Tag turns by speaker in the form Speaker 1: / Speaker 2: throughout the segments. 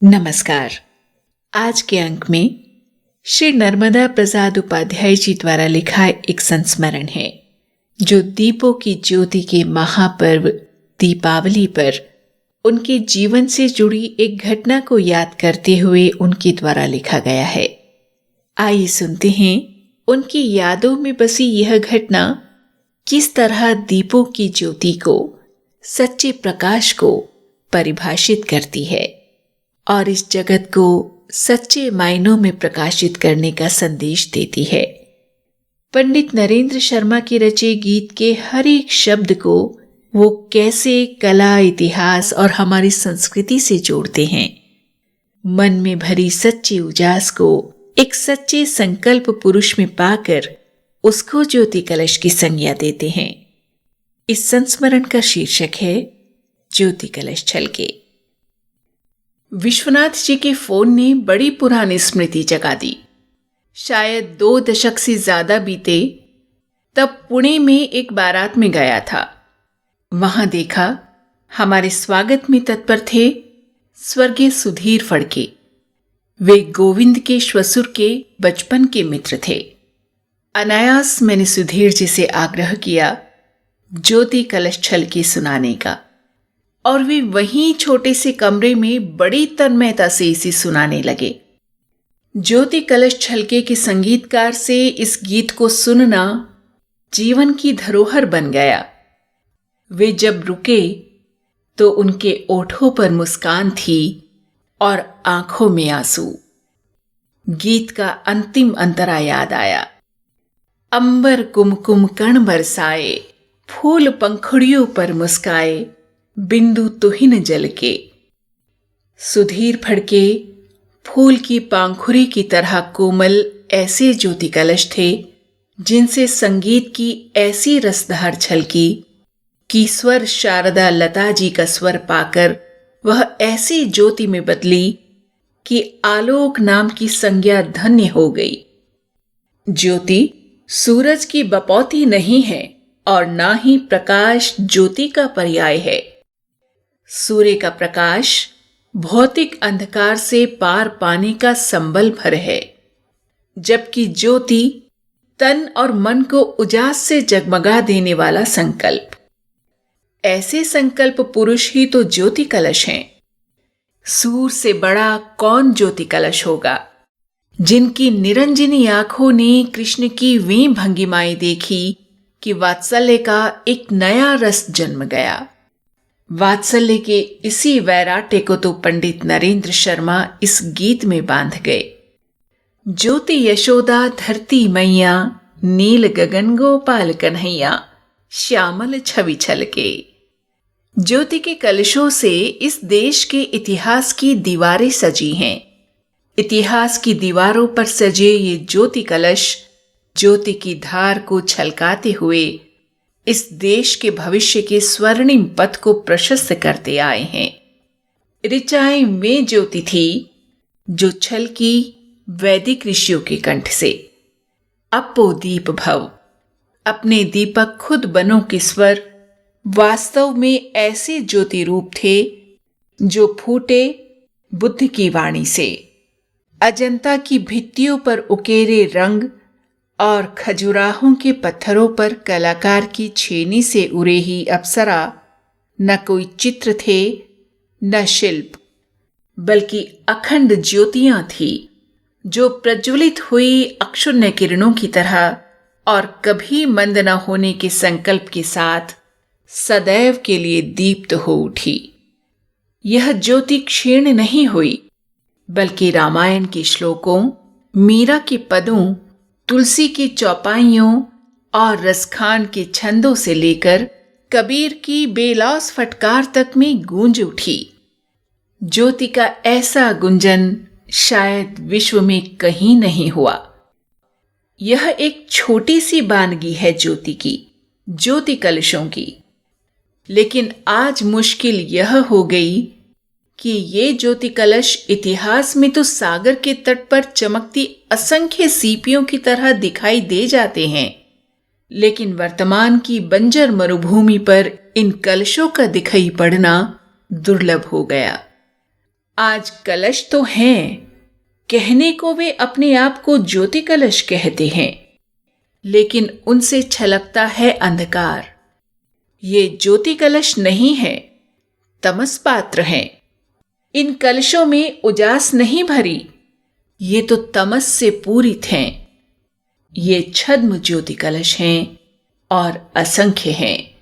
Speaker 1: नमस्कार। आज के अंक में श्री नर्मदा प्रसाद उपाध्याय जी द्वारा लिखा एक संस्मरण है जो दीपों की ज्योति के महापर्व दीपावली पर उनके जीवन से जुड़ी एक घटना को याद करते हुए उनके द्वारा लिखा गया है। आइए सुनते हैं उनकी यादों में बसी यह घटना किस तरह दीपों की ज्योति को, सच्चे प्रकाश को परिभाषित करती है और इस जगत को सच्चे मायनों में प्रकाशित करने का संदेश देती है। पंडित नरेंद्र शर्मा के रचे गीत के हर एक शब्द को वो कैसे कला, इतिहास और हमारी संस्कृति से जोड़ते हैं। मन में भरी सच्ची उजास को एक सच्चे संकल्प पुरुष में पाकर उसको ज्योति कलश की संज्ञा देते हैं। इस संस्मरण का शीर्षक है ज्योति कलश छलके। विश्वनाथ जी के फोन ने बड़ी पुरानी स्मृति जगा दी। शायद 2 दशक से ज्यादा बीते तब पुणे में एक बारात में गया था। वहां देखा हमारे स्वागत में तत्पर थे स्वर्गीय सुधीर फड़के। वे गोविंद के श्वसुर के बचपन के मित्र थे। अनायास मैंने सुधीर जी से आग्रह किया ज्योति कलश छलके सुनाने का, और वे वहीं छोटे से कमरे में बड़ी तन्मयता से इसे सुनाने लगे। ज्योति कलश छलके के संगीतकार से इस गीत को सुनना जीवन की धरोहर बन गया। वे जब रुके तो उनके ओठों पर मुस्कान थी और आंखों में आंसू। गीत का अंतिम अंतरा याद आया। अंबर कुमकुम कण बरसाए, फूल पंखुड़ियों पर मुस्काए, बिंदु तुहिन जल के। सुधीर फड़के फूल की पांखुरी की तरह कोमल ऐसे ज्योति कलश थे जिनसे संगीत की ऐसी रसधार छलकी कि स्वर शारदा लता जी का स्वर पाकर वह ऐसी ज्योति में बदली कि आलोक नाम की संज्ञा धन्य हो गई। ज्योति सूरज की बपौती नहीं है और ना ही प्रकाश ज्योति का पर्याय है। सूर्य का प्रकाश भौतिक अंधकार से पार पाने का संबल भर है, जबकि ज्योति तन और मन को उजास से जगमगा देने वाला संकल्प। ऐसे संकल्प पुरुष ही तो ज्योति कलश हैं। सूर से बड़ा कौन ज्योति कलश होगा, जिनकी निरंजनी आंखों ने कृष्ण की वे भंगिमाएं देखी कि वात्सल्य का एक नया रस जन्म गया। वात्सल्य के इसी वैराट्य को तो पंडित नरेंद्र शर्मा इस गीत में बांध गए। ज्योति यशोदा धरती मैया, नील गगन गोपाल कन्हैया, श्यामल छवि छलके। ज्योति के कलशों से इस देश के इतिहास की दीवारें सजी हैं। इतिहास की दीवारों पर सजे ये ज्योति कलश ज्योति की धार को छलकाते हुए इस देश के भविष्य के स्वर्णिम पथ को प्रशस्त करते आए हैं। ऋचाएं वे ज्योति थी जो छलकी वैदिक ऋषियों के कंठ से। अपो दीप भव, अपने दीपक खुद बनो के स्वर वास्तव में ऐसे ज्योति रूप थे जो फूटे बुद्ध की वाणी से। अजंता की भित्तियों पर उकेरे रंग और खजुराहों के पत्थरों पर कलाकार की छेनी से उड़े ही अप्सरा न कोई चित्र थे न शिल्प, बल्कि अखंड ज्योतियां थी जो प्रज्वलित हुई अक्षुण्य किरणों की तरह और कभी मंद न होने के संकल्प के साथ सदैव के लिए दीप्त हो उठी। यह ज्योति क्षीण नहीं हुई, बल्कि रामायण के श्लोकों, मीरा के पदों, तुलसी की चौपाइयों और रसखान के छंदों से लेकर कबीर की बेलौस फटकार तक में गूंज उठी। ज्योति का ऐसा गुंजन शायद विश्व में कहीं नहीं हुआ। यह एक छोटी सी बानगी है ज्योति की, ज्योति कलशों की। लेकिन आज मुश्किल यह हो गई कि ये ज्योति कलश इतिहास में तो सागर के तट पर चमकती असंख्य सीपियों की तरह दिखाई दे जाते हैं, लेकिन वर्तमान की बंजर मरुभूमि पर इन कलशों का दिखाई पड़ना दुर्लभ हो गया। आज कलश तो हैं, कहने को वे अपने आप को ज्योति कलश कहते हैं, लेकिन उनसे छलकता है अंधकार। ये ज्योति कलश नहीं है, तमस पात्र हैं। इन कलशों में उजास नहीं भरी, ये तो तमस से पूरित हैं। ये छद्म ज्योति कलश हैं और असंख्य हैं।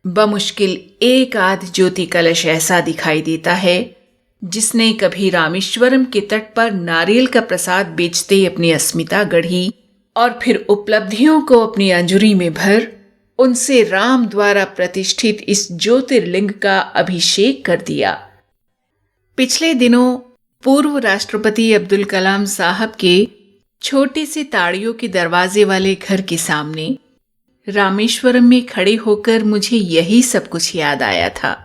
Speaker 1: बमुश्किल एक आध ज्योति कलश ऐसा दिखाई देता है जिसने कभी रामेश्वरम के तट पर नारियल का प्रसाद बेचते अपनी अस्मिता गढ़ी और फिर उपलब्धियों को अपनी अंजुरी में भर उनसे राम द्वारा प्रतिष्ठित इस ज्योतिर्लिंग का अभिषेक कर दिया। पिछले दिनों पूर्व राष्ट्रपति अब्दुल कलाम साहब के छोटे से ताड़ियों के दरवाजे वाले घर के सामने रामेश्वरम में खड़े होकर मुझे यही सब कुछ याद आया था।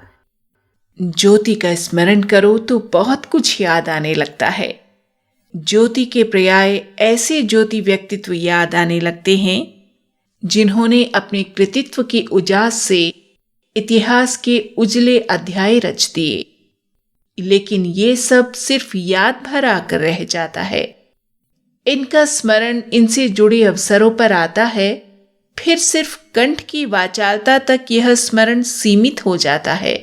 Speaker 1: ज्योति का स्मरण करो तो बहुत कुछ याद आने लगता है। ज्योति के पर्याय ऐसे ज्योति व्यक्तित्व याद आने लगते हैं जिन्होंने अपने कृतित्व की उजास से इतिहास के उजले अध्याय रच दिए, लेकिन ये सब सिर्फ याद भर आकर रह जाता है। इनका स्मरण इनसे जुड़े अवसरों पर आता है, फिर सिर्फ कंठ की वाचालता तक यह स्मरण सीमित हो जाता है।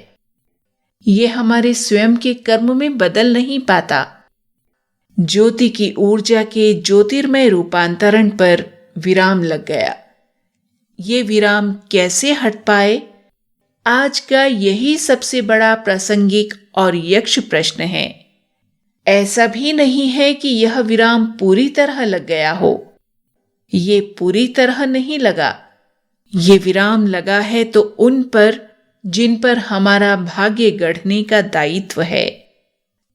Speaker 1: ये हमारे स्वयं के कर्म में बदल नहीं पाता। ज्योति की ऊर्जा के ज्योतिर्मय रूपांतरण पर विराम लग गया। ये विराम कैसे हट पाए, आज का यही सबसे बड़ा प्रासंगिक और यक्ष प्रश्न है। ऐसा भी नहीं है कि यह विराम पूरी तरह लग गया हो। ये पूरी तरह नहीं लगा। ये विराम लगा है तो उन पर जिन पर हमारा भाग्य गढ़ने का दायित्व है।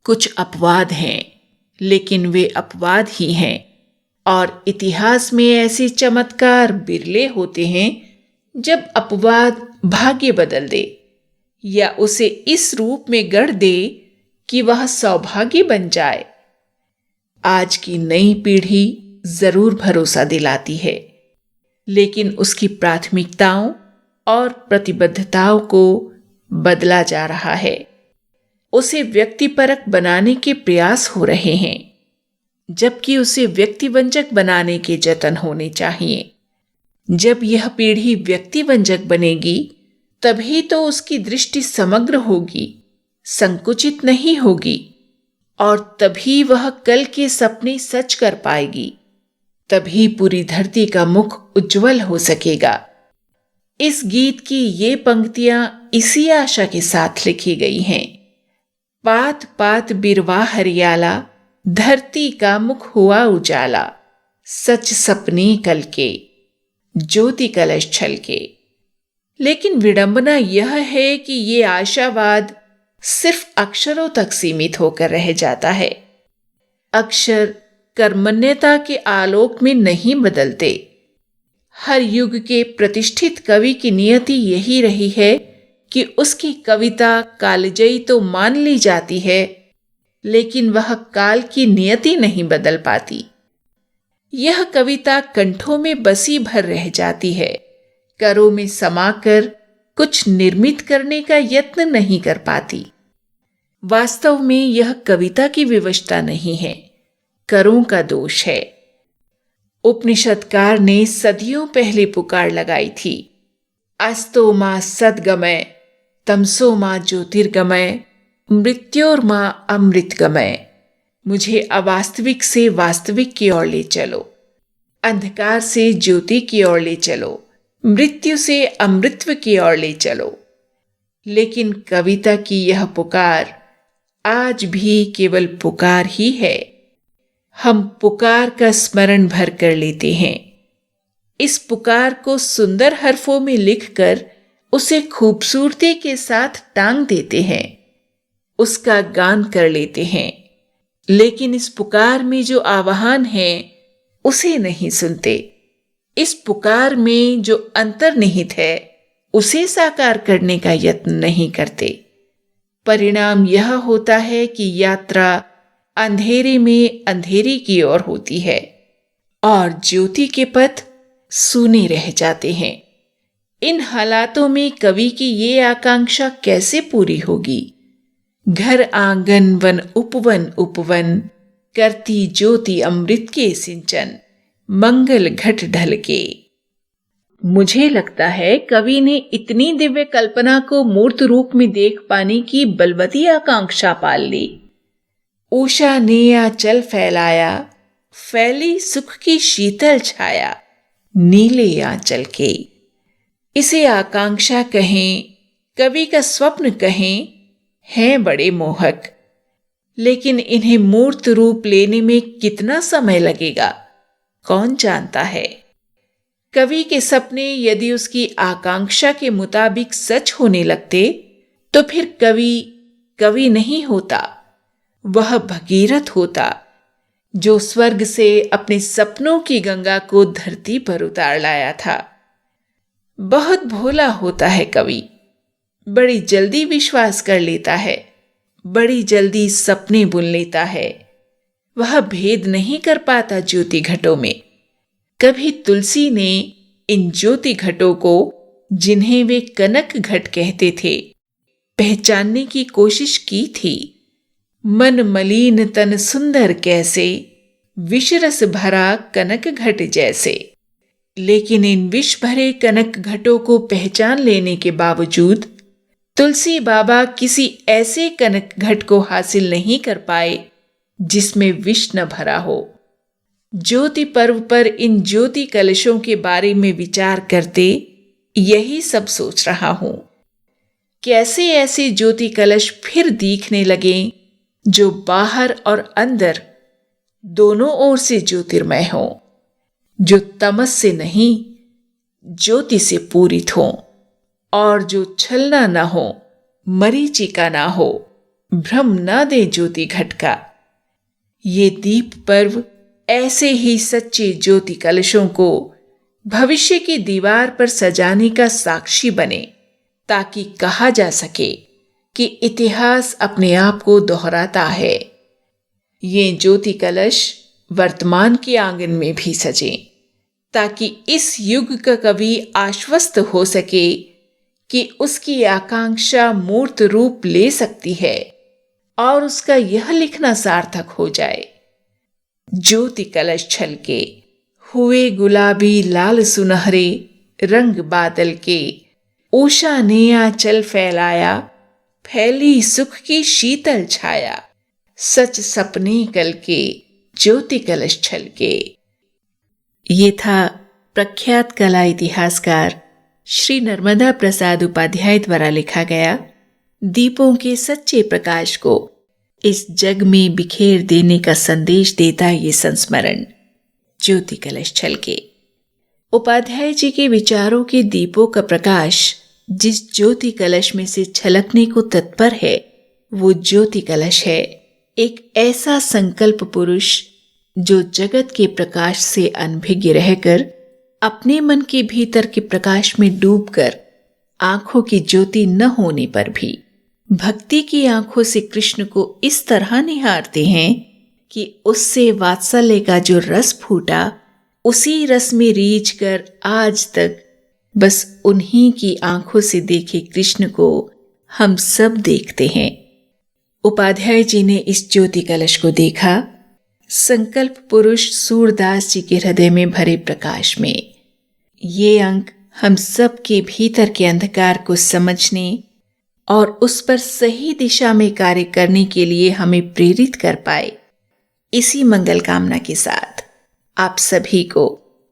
Speaker 1: कुछ अपवाद हैं, लेकिन वे अपवाद ही हैं, और इतिहास में ऐसे चमत्कार बिरले होते हैं जब अपवाद भाग्य बदल दे या उसे इस रूप में गढ़ दे कि वह सौभाग्य बन जाए। आज की नई पीढ़ी जरूर भरोसा दिलाती है, लेकिन उसकी प्राथमिकताओं और प्रतिबद्धताओं को बदला जा रहा है। उसे व्यक्तिपरक बनाने के प्रयास हो रहे हैं, जबकि उसे व्यक्तिवंजक बनाने के जतन होने चाहिए। जब यह पीढ़ी व्यक्तिवंजक बनेगी, तभी तो उसकी दृष्टि समग्र होगी, संकुचित नहीं होगी, और तभी वह कल के सपने सच कर पाएगी। तभी पूरी धरती का मुख उज्जवल हो सकेगा। इस गीत की ये पंक्तियां इसी आशा के साथ लिखी गई हैं। पात पात बिरवा हरियाला, धरती का मुख हुआ उजाला, सच सपने कल के, ज्योति कलश छलके। लेकिन विडंबना यह है कि ये आशावाद सिर्फ अक्षरों तक सीमित होकर रह जाता है। अक्षर कर्मण्यता के आलोक में नहीं बदलते। हर युग के प्रतिष्ठित कवि की नियति यही रही है कि उसकी कविता कालजयी तो मान ली जाती है, लेकिन वह काल की नियति नहीं बदल पाती। यह कविता कंठों में बसी भर रह जाती है, करों में समाकर कुछ निर्मित करने का यत्न नहीं कर पाती। वास्तव में यह कविता की विवशता नहीं है, करों का दोष है। उपनिषदकार ने सदियों पहले पुकार लगाई थी, अस्तो मां सद्गमय, तमसो मां ज्योतिर्गमय, मृत्योर्मां अमृतगमय। मुझे अवास्तविक से वास्तविक की ओर ले चलो, अंधकार से ज्योति की ओर ले चलो, मृत्यु से अमृतत्व की ओर ले चलो। लेकिन कविता की यह पुकार आज भी केवल पुकार ही है। हम पुकार का स्मरण भर कर लेते हैं। इस पुकार को सुंदर हरफों में लिखकर उसे खूबसूरती के साथ टांग देते हैं, उसका गान कर लेते हैं, लेकिन इस पुकार में जो आवाहन है उसे नहीं सुनते। इस पुकार में जो अंतर्निहित है उसे साकार करने का यत्न नहीं करते। परिणाम यह होता है कि यात्रा अंधेरे में अंधेरी की ओर होती है और ज्योति के पथ सूने रह जाते हैं। इन हालातों में कवि की ये आकांक्षा कैसे पूरी होगी? घर आंगन वन उपवन, करती ज्योति अमृत के सिंचन, मंगल घट ढल के। मुझे लगता है कवि ने इतनी दिव्य कल्पना को मूर्त रूप में देख पाने की बलवती आकांक्षा पाल ली। उषा ने आंचल फैलाया, फैली सुख की शीतल छाया, नीले आंचल के। इसे आकांक्षा कहें, कवि का स्वप्न कहें, हैं बड़े मोहक, लेकिन इन्हें मूर्त रूप लेने में कितना समय लगेगा कौन जानता है। कवि के सपने यदि उसकी आकांक्षा के मुताबिक सच होने लगते तो फिर कवि नहीं होता, वह भगीरथ होता जो स्वर्ग से अपने सपनों की गंगा को धरती पर उतार लाया था। बहुत भोला होता है कवि, बड़ी जल्दी विश्वास कर लेता है, बड़ी जल्दी सपने बुन लेता है। वह भेद नहीं कर पाता ज्योति घटों में। कभी तुलसी ने इन ज्योति घटों को, जिन्हें वे कनक घट कहते थे, पहचानने की कोशिश की थी। मन मलिन तन सुंदर कैसे, विषरस भरा कनक घट जैसे। लेकिन इन विष भरे कनक घटों को पहचान लेने के बावजूद तुलसी बाबा किसी ऐसे कनक घट को हासिल नहीं कर पाए जिसमें विष न भरा हो। ज्योति पर्व पर इन ज्योति कलशों के बारे में विचार करते यही सब सोच रहा हूं। कैसे ऐसे ज्योति कलश फिर दिखने लगे जो बाहर और अंदर दोनों ओर से ज्योतिर्मय हो, जो तमस से नहीं ज्योति से पूरित हो, और जो छलना न हो, मरीचिका ना हो, भ्रम न दे ज्योति घट का। ये दीप पर्व ऐसे ही सच्चे ज्योति कलशों को भविष्य की दीवार पर सजाने का साक्षी बने, ताकि कहा जा सके कि इतिहास अपने आप को दोहराता है। ये ज्योति कलश वर्तमान के आंगन में भी सजें, ताकि इस युग का कवि आश्वस्त हो सके कि उसकी आकांक्षा मूर्त रूप ले सकती है और उसका यह लिखना सार्थक हो जाए। ज्योति कलश छलके, हुए गुलाबी लाल सुनहरे रंग बादल के। उषा ने आंचल फैलाया, फैली सुख की शीतल छाया। सच सपने कल के, ज्योति कलश छलके। ये था प्रख्यात कला इतिहासकार श्री नर्मदा प्रसाद उपाध्याय द्वारा लिखा गया दीपों के सच्चे प्रकाश को इस जग में बिखेर देने का संदेश देता ये संस्मरण, ज्योति कलश छलके। उपाध्याय जी के विचारों के दीपों का प्रकाश जिस ज्योति कलश में से छलकने को तत्पर है, वो ज्योति कलश है एक ऐसा संकल्प पुरुष जो जगत के प्रकाश से अनभिज्ञ रहकर अपने मन के भीतर के प्रकाश में डूबकर आंखों की ज्योति न होने पर भी भक्ति की आंखों से कृष्ण को इस तरह निहारते हैं कि उससे वात्सल्य का जो रस फूटा, उसी रस में रीझ कर आज तक बस उन्हीं की आंखों से देखे कृष्ण को हम सब देखते हैं। उपाध्याय जी ने इस ज्योति कलश को देखा संकल्प पुरुष सूरदास जी के हृदय में भरे प्रकाश में। ये अंक हम सब के भीतर के अंधकार को समझने और उस पर सही दिशा में कार्य करने के लिए हमें प्रेरित कर पाए। इसी मंगल कामना के साथ आप सभी को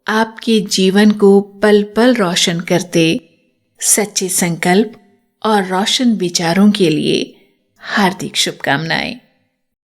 Speaker 1: आपके जीवन को पल पल रोशन करते सच्चे संकल्प और रोशन विचारों के लिए हार्दिक शुभकामनाएं।